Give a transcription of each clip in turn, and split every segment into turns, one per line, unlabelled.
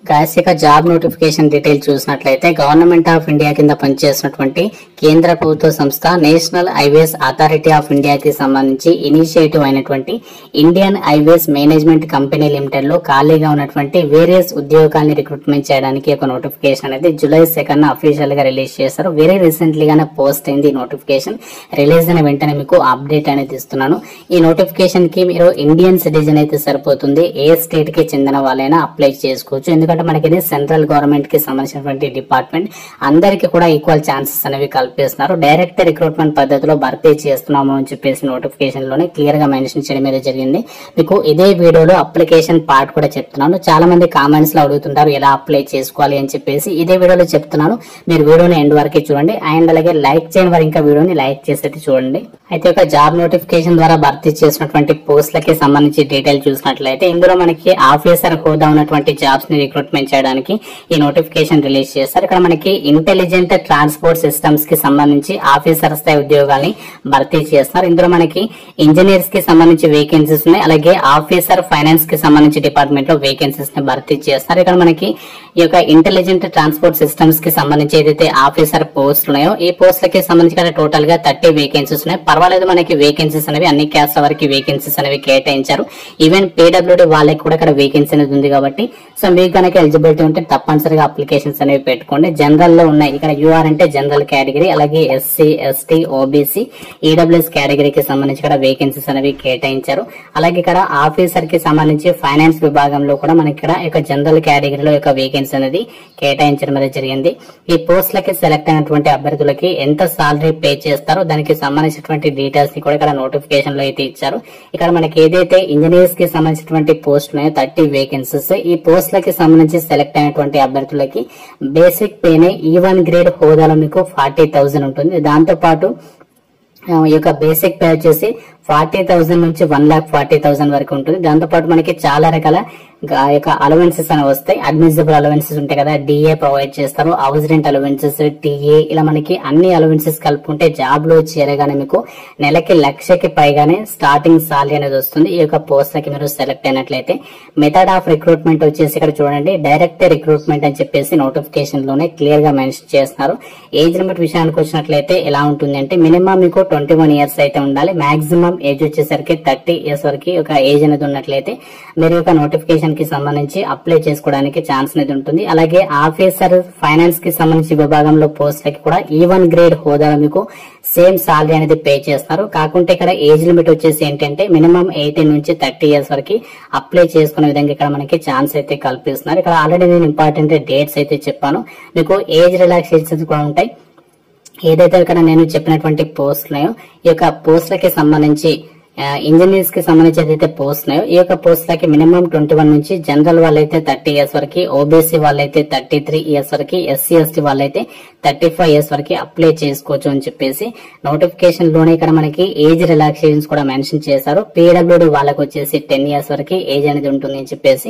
Guys ఇక job notification detail చూసినట్లయితే government of India కింద పనిచేస్తున్నటువంటి కేంద్ర ప్రభుత్వ సంస్థ నేషనల్ హైవేస్ అథారిటీ ఆఫ్ ఇండియాకి సంబంధించి ఇనిషియేటివ్ అయినటువంటి Indian highways management company limited లో ఖాళీగా ఉన్నటువంటి వేరియస్ ఉద్యోగాల్ని రిక్రూట్మెంట్ చేయడానికి ఒక నోటిఫికేషన్ అనేది జూలై 2న అఫీషియల్ గా రిలీజ్ చేశారు. వెరీ రీసెంట్లీగానే పోస్ట్ అయింది నోటిఫికేషన్. రిలీజ్ అయిన వెంటనే మీకు అప్డేట్ అనేది ఇస్తున్నాను. ఈ నోటిఫికేషన్ కి మీరు ఇండియన్ సిటిజన్ అయితే సరిపోతుంది. ఏ స్టేట్ కి చెందిన వాళ్ళైనా అప్లై చేసుకోవచ్చు. ఎందుకంటే మనకి ఇది సెంట్రల్ గవర్నమెంట్ కి సంబంధించినటువంటి డిపార్ట్మెంట్. అందరికీ కూడా ఈక్వల్ ఛాన్సెస్ అనేవి కల్పిస్తున్నారు. డైరెక్ట్ రిక్రూట్మెంట్ పద్ధతిలో భర్తీ చేస్తున్నాము అని చెప్పేసి నోటిఫికేషన్ లోనే క్లియర్ గా మెన్షన్ చేయడం మీద జరిగింది. మీకు ఇదే వీడియోలో అప్లికేషన్ పార్ట్ కూడా చెప్తున్నాను. చాలా మంది కామెంట్స్ లో అడుగుతుంటారు ఎలా అప్లై చేసుకోవాలి అని చెప్పేసి. ఇదే వీడియోలో చెప్తున్నాను. మీరు వీడియోని ఎండ్ వరకు చూడండి. అండ్ అలాగే లైక్ చేయని వారు ఇంకా వీడియోని లైక్ చేసి చూడండి. అయితే ఒక జాబ్ నోటిఫికేషన్ ద్వారా భర్తీ చేసినటువంటి పోస్టులకి సంబంధించి డీటెయిల్ చూసినట్లయితే ఇందులో మనకి ఆఫీసర్ హోదా ఉన్నటువంటి జాబ్స్ ని రిక్రూట్మెంట్ చేయడానికి ఈ నోటిఫికేషన్ రిలీజ్ చేస్తారు. ఇక్కడ మనకి ఇంటెలిజెంట్ ట్రాన్స్పోర్ట్ సిస్టమ్స్ కి సంబంధించి ఆఫీసర్ స్థాయి ఉద్యోగాల్ని భర్తీ చేస్తున్నారు. ఇందులో మనకి ఇంజనీర్స్ కి సంబంధించి వేకెన్సీస్ ఉన్నాయి. అలాగే ఆఫీసర్ ఫైనాన్స్ కి సంబంధించి డిపార్ట్మెంట్ లో వేకెన్సీస్ ని భర్తీ చేస్తారు. ఇక్కడ మనకి ఈ యొక్క ఇంటెలిజెంట్ ట్రాన్స్పోర్ట్ సిస్టమ్స్ కి సంబంధించి ఏదైతే ఆఫీసర్ పోస్టులు ఉన్నాయో ఈ పోస్టులకి సంబంధించి టోటల్ గా 30 వేకెన్సీస్ ఉన్నాయి. పర్వాలేదు, మనకి వేకెన్సీస్ అనేవి అన్ని క్యాస్ట్ వరకు వేకెన్సీస్ అనేవి కేటాయించారు. ఈవెన్ పీడబ్ల్యూడీ వాళ్ళకి కూడా ఇక్కడ వేకెన్సీ అనేది ఉంది కాబట్టి సో మీకు కనుక ఎలిజిబిలిటీ ఉంటే తప్పనిసరిగా అప్లికేషన్స్ అనేవి పెట్టుకోండి. జనరల్ లో ఉన్నాయి. ఇక్కడ యూఆర్ అంటే జనరల్ కేటగిరీ, అలాగే ఎస్సీ, ఎస్టీ, ఓబీసీ, ఈడబ్ల్యూఎస్ కేటగిరీకి సంబంధించి ఇక్కడ వేకెన్సీస్ అనేవి కేటాయించారు. అలాగే ఇక్కడ ఆఫీసర్ కి సంబంధించి ఫైనాన్స్ విభాగంలో కూడా మనకి ఇక్కడ ఒక జనరల్ కేటగిరీలో ఒక వేకెన్సీ అనేది కేటాయించడం అనేది జరిగింది. ఈ పోస్టులకి సెలెక్ట్ అయినటువంటి అభ్యర్థులకి ఎంత సాలరీ పే చేస్తారో దానికి సంబంధించినటువంటి డీటెయిల్స్ ని కూడా ఇక్కడ నోటిఫికేషన్ లో అయితే ఇచ్చారు. ఇక్కడ మనకి ఏదైతే ఇంజనీర్స్ కి సంబంధించినటువంటి పోస్ట్ ఉన్నాయో 30 వేకెన్సీస్, ఈ పోస్టులకి సంబంధించి సెలెక్ట్ అయినటువంటి అభ్యర్థులకి బేసిక్ పేనే E1 గ్రేడ్ హోదాలో మీకు 40,000 ఉంటుంది. దాంతో పాటు ఈ యొక్క బేసిక్ పే వచ్చేసి 40,000 నుంచి 1,40,000 వరకు ఉంటుంది. దాంతో పాటు మనకి చాలా రకాల అలవెన్సెస్ అనేవి వస్తాయి. అడ్మిసిబుల్ అలవెన్సెస్ ఉంటాయి కదా, డిఏ ప్రొవైడ్ చేస్తారు, హౌస్ రెంట్ అలవెన్సెస్, టీఏ, ఇలా మనకి అన్ని అలవెన్సెస్ కలుపుకుంటే జాబ్ లో చేరగానే మీకు నెలకి 1,00,000కి పైగానే స్టార్టింగ్ సాలరీ అనేది వస్తుంది. ఈ యొక్క పోస్ట్లకి మీరు సెలెక్ట్ అయినట్లయితే మెథడ్ ఆఫ్ రిక్రూట్మెంట్ వచ్చేసి ఇక్కడ చూడండి, డైరెక్ట్ రిక్రూట్మెంట్ అని చెప్పేసి నోటిఫికేషన్ లోనే క్లియర్ గా మెన్షన్ చేస్తున్నారు. ఏజ్ లిమిట్ విషయానికి వచ్చినట్లయితే ఎలా ఉంటుంది అంటే మినిమం మీకు 21 ఇయర్స్ అయితే ఉండాలి. మాక్సిమం ఏజ్ వచ్చేసరికి 30 ఇయర్స్ వరకు ఒక ఏజ్ అనేది ఉన్నట్లయితే మీరు యొక్క నోటిఫికేషన్ కి సంబంధించి అప్లై చేసుకోవడానికి ఛాన్స్ అనేది ఉంటుంది. అలాగే ఆఫీసర్ ఫైనాన్స్ కి సంబంధించి విభాగంలో పోస్టులకి కూడా E1 గ్రేడ్ హోదాలో మీకు సేమ్ సాలరీ అనేది పే చేస్తారు. కాకుంటే ఇక్కడ ఏజ్ లిమిట్ వచ్చేసి ఏంటంటే మినిమం 18 నుంచి 30 ఇయర్స్ వరకు అప్లై చేసుకునే విధంగా ఇక్కడ మనకి ఛాన్స్ అయితే కల్పిస్తున్నారు. ఇక్కడ ఆల్రెడీ నేను ఇంపార్టెంట్ డేట్స్ అయితే చెప్పాను. మీకు ఏజ్ రిలాక్సేషన్స్ కూడా ఉంటాయి. ఏదైతే ఇక్కడ నేను చెప్పినటువంటి పోస్టులు ఉన్నాయో ఈ యొక్క పోస్టులకి సంబంధించి ఇంజనీర్స్ కి సంబంధించి ఏదైతే పోస్ట్ ఉన్నాయో ఈ యొక్క పోస్టులకి మినిమం 21 నుంచి జనరల్ వాళ్ళైతే 30 ఇయర్స్ వరకు, ఓబీసీ వాళ్ళైతే 33 ఇయర్స్ వరకు, ఎస్సీ ఎస్టీ వాళ్ళైతే 35 ఇయర్స్ వరకు అప్లై చేసుకోవచ్చు అని చెప్పేసి నోటిఫికేషన్ లోనే ఇక్కడ మనకి ఏజ్ రిలాక్సేషన్స్ కూడా మెన్షన్ చేశారు. పీడబ్ల్యూడీ వాళ్ళకి వచ్చేసి 10 ఇయర్స్ వరకు ఏజ్ అనేది ఉంటుంది అని చెప్పేసి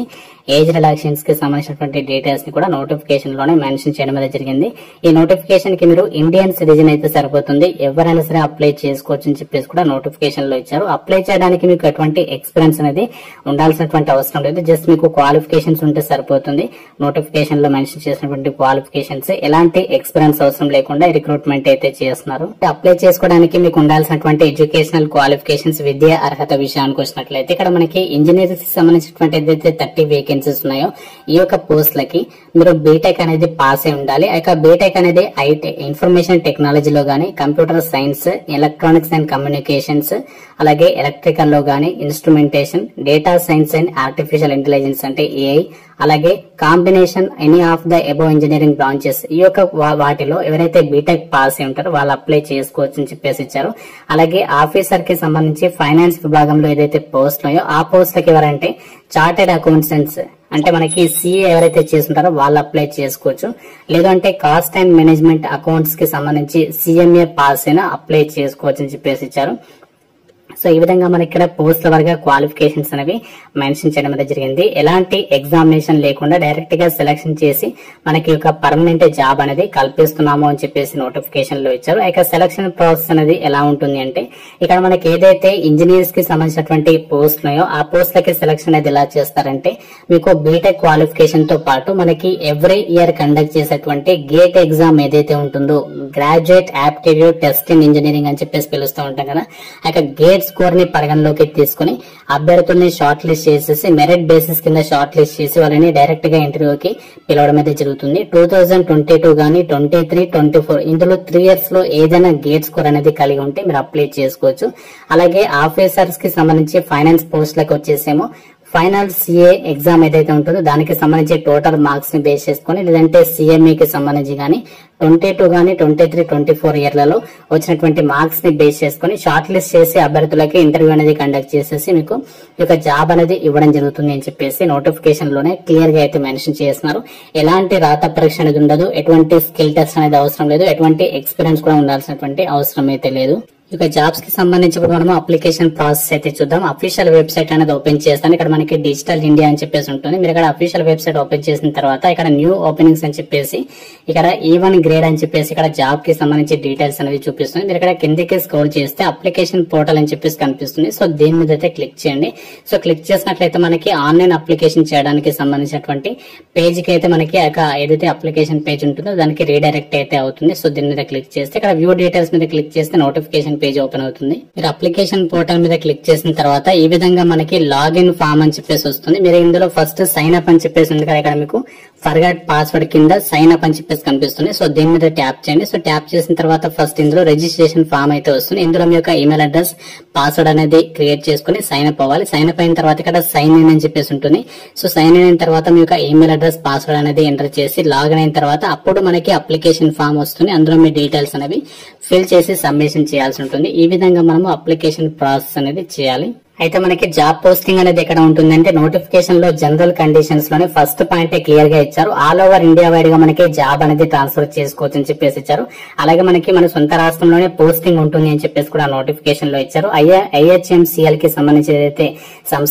ఏజ్ రిలాక్సేషన్స్ కి సంబంధించినటువంటి డీటెయిల్స్ ని కూడా నోటిఫికేషన్ లోనే మెన్షన్ చేయడం అనేది జరిగింది. ఈ నోటిఫికేషన్ కి మీరు ఇండియన్ సిటిజన్ అయితే సరిపోతుంది. ఎవరైనా సరే అప్లై చేసుకోవచ్చు అని చెప్పేసి కూడా నోటిఫికేషన్ లో ఇచ్చారు. అప్లై చేయడానికి మీకు ఎటువంటి ఎక్స్పీరియన్స్ అనేది ఉండాల్సినటువంటి అవసరం లేదు. జస్ట్ మీకు క్వాలిఫికేషన్స్ ఉంటే సరిపోతుంది. నోటిఫికేషన్ లో మెన్షన్ చేసినటువంటి క్వాలిఫికేషన్స్, ఎలాంటి ఎక్స్పీరియన్స్ అవసరం లేకుండా రిక్రూట్మెంట్ అయితే చేస్తున్నారు. అప్లై చేసుకోవడానికి మీకు ఉండాల్సినటువంటి ఎడ్యుకేషనల్ క్వాలిఫికేషన్స్, విద్యా అర్హత విషయానికి వచ్చినట్లయితే ఇక్కడ మనకి ఇంజనీరింగ్ కి సంబంధించినటువంటి ఏదైతే 30 వేకెన్సీస్ ఉన్నాయో ఈ యొక్క పోస్టులకి మీరు బీటెక్ అనేది పాస్ అయి ఉండాలి. ఇక బీటెక్ అనేది ఐటీ ఇన్ఫర్మేషన్ టెక్నాలజీలో గానీ, computer science, electronics and communications, అలాగే ఎలక్ట్రికల్ లో గానీ, instrumentation, data science and artificial intelligence అంటే ఏఐ, అలాగే combination any of the above engineering branches, ఈ యొక్క వాటిలో ఎవరైతే బీటెక్ పాస్ అయి ఉంటారో వాళ్ళు అప్లై చేసుకోవచ్చు అని చెప్పేసి ఇచ్చారు. అలాగే ఆఫీసర్ కి సంబంధించి ఫైనాన్స్ విభాగంలో ఏదైతే పోస్ట్ ఉన్నాయో ఆ పోస్ట్లకి ఎవరంటే చార్టెడ్ అకౌంటెంట్స్ అంటే మనకి సిఏ ఎవరైతే చేస్తుంటారో వాళ్ళు అప్లై చేసుకోవచ్చు. లేదంటే కాస్ట్ అండ్ మేనేజ్మెంట్ అకౌంట్స్ కి సంబంధించి CMA పాస్ అయినా అప్లై చేసుకోవచ్చు అని చెప్పేసి ఇచ్చారు. సో ఈ విధంగా మనకి ఇక్కడ పోస్టుల వారిగా క్వాలిఫికేషన్స్ అనేవి మెన్షన్ చేయడం అనేది జరిగింది. ఎలాంటి ఎగ్జామినేషన్ లేకుండా డైరెక్ట్ గా సెలక్షన్ చేసి మనకి ఒక పర్మనెంట్ జాబ్ అనేది కల్పిస్తున్నాము అని చెప్పేసి నోటిఫికేషన్ లో ఇచ్చారు. ఇక సెలక్షన్ ప్రాసెస్ అనేది ఎలా ఉంటుంది అంటే ఇక్కడ మనకి ఏదైతే ఇంజనీర్స్ కి సంబంధించినటువంటి పోస్ట్ ఉన్నాయో ఆ పోస్టులకి సెలక్షన్ అనేది ఎలా చేస్తారంటే మీకు బీటెక్ క్వాలిఫికేషన్ తో పాటు మనకి ఎవ్రీ ఇయర్ కండక్ట్ చేసేటువంటి గేట్ ఎగ్జామ్ ఏదైతే ఉంటుందో graduate aptitude test in engineering అని చెప్పేసి పిలుస్తూ ఉంటాం కదా, ఆ గేట్ స్కోర్ ని పరిగణలోకి తీసుకుని అభ్యర్థుల్ని షార్ట్ లిస్ట్ చేసేసి మెరిట్ బేసిస్ కింద షార్ట్ లిస్ట్ చేసి వాళ్ళని డైరెక్ట్ గా ఇంటర్వ్యూకి పిలవడం అయితే జరుగుతుంది. 2022 గానీ 23, 24 ఇందులో 3 ఇయర్స్ లో ఏదైనా గేట్ స్కోర్ అనేది కలిగి ఉంటే మీరు అప్లై చేసుకోవచ్చు. అలాగే ఆఫీసర్స్ కి సంబంధించి ఫైనాన్స్ పోస్టులకు వచ్చేసేమో ఫైనల్ సిఏ ఎగ్జామ్ ఏదైతే ఉంటుందో దానికి సంబంధించి టోటల్ మార్క్స్ ని బేస్ చేసుకుని లేదంటే సిఎంఈ కి సంబంధించి గానీ 22 గానీ 23, 24 ఇయర్లలో వచ్చినటువంటి మార్క్స్ ని బేస్ చేసుకుని షార్ట్ లిస్ట్ చేసి అభ్యర్థులకి ఇంటర్వ్యూ అనేది కండక్ట్ చేసేసి మీకు ఒక జాబ్ అనేది ఇవ్వడం జరుగుతుంది అని చెప్పేసి నోటిఫికేషన్ లోనే క్లియర్ గా అయితే మెన్షన్ చేస్తున్నారు. ఎలాంటి రాత పరీక్ష అనేది ఉండదు, ఎటువంటి స్కిల్ టెస్ట్ అనేది అవసరం లేదు, ఎటువంటి ఎక్స్పీరియన్స్ కూడా ఉండాల్సినటువంటి అవసరం అయితే లేదు. ఇక జాబ్స్ కి సంబంధించి మనం అప్లికేషన్ ప్రాసెస్ అయితే చూద్దాం. అఫీషియల్ వెబ్సైట్ అనేది ఓపెన్ చేస్తాను. ఇక్కడ మనకి డిజిటల్ ఇండియా అని చెప్పేసి ఉంటుంది. మీరు ఇక్కడ అఫీషియల్ వెబ్సైట్ ఓపెన్ చేసిన తర్వాత ఇక్కడ న్యూ ఓపెనింగ్స్ అని చెప్పేసి ఇక్కడ E1 గ్రేడ్ అని చెప్పేసి ఇక్కడ జాబ్ కి సంబంధించి డీటెయిల్స్ అనేది చూపిస్తుంది. మీరు ఇక్కడ కిందకి స్క్రోల్ చేస్తే అప్లికేషన్ పోర్టల్ అని చెప్పేసి కనిపిస్తుంది. సో దీని మీద అయితే క్లిక్ చేయండి. సో క్లిక్ చేసినట్లయితే మనకి ఆన్లైన్ అప్లికేషన్ చేయడానికి సంబంధించినటువంటి పేజ్ కి అయితే మనకి ఏదైతే అప్లికేషన్ పేజ్ ఉంటుందో దానికి రీడైరెక్ట్ అయితే అవుతుంది. సో దీని మీద క్లిక్ చేస్తే ఇక్కడ వ్యూ డీటెయిల్స్ మీద క్లిక్ చేస్తే నోటిఫికేషన్ పేజ్ ఓపెన్ అవుతుంది. మీరు అప్లికేషన్ పోర్టల్ మీద క్లిక్ చేసిన తర్వాత ఈ విధంగా మనకి లాగిన్ ఫామ్ అని చెప్పేసి వస్తుంది. మీరు ఇందులో ఫస్ట్ సైన్ అప్ అని చెప్పేసి ఉంది కదా, ఇక్కడ మీకు ఫర్గాట్ పాస్వర్డ్ కింద సైన్ అప్ అని చెప్పేసి కనిపిస్తుంది. సో దీని మీద ట్యాప్ చేయండి. సో ట్యాప్ చేసిన తర్వాత ఫస్ట్ ఇందులో రిజిస్ట్రేషన్ ఫామ్ అయితే వస్తుంది. ఇందులో మీ యొక్క ఈమెయిల్ అడ్రస్ పాస్వర్డ్ అనేది క్రియేట్ చేసుకుని సైన్ అప్ అవ్వాలి. సైన్ అప్ అయిన తర్వాత ఇక్కడ సైన్ ఇన్ అని చెప్పేసి ఉంటుంది. సో సైన్ ఇన్ అయిన తర్వాత మీ యొక్క ఈమెయిల్ అడ్రస్ పాస్వర్డ్ అనేది ఎంటర్ చేసి లాగిన్ అయిన తర్వాత అప్పుడు మనకి అప్లికేషన్ ఫామ్ వస్తుంది. అందులో మీ డీటెయిల్స్ అనేవి ఫిల్ చేసి సబ్మిషన్ చేయాల్సి ఉంటుంది. ఈ విధంగా మనము అప్లికేషన్ ప్రాసెస్ అనేది చేయాలి. అయితే మనకి జాబ్ పోస్టింగ్ అనేది ఎక్కడ ఉంటుందంటే నోటిఫికేషన్ లో జనరల్ కండిషన్స్ లోనే ఫస్ట్ పాయింట్ క్లియర్ గా ఇచ్చారు. ఆల్ ఓవర్ ఇండియా వైడ్ గా మనకి జాబ్ అనేది ట్రాన్స్ఫర్ చేసుకోవచ్చు అని చెప్పేసి ఇచ్చారు. అలాగే మనకి మన సొంత రాష్ట్రంలోనే పోస్టింగ్ ఉంటుంది అని చెప్పేసి కూడా నోటిఫికేషన్ లో ఇచ్చారు. IHMCL కి సంబంధించి ఏదైతే సంస్థ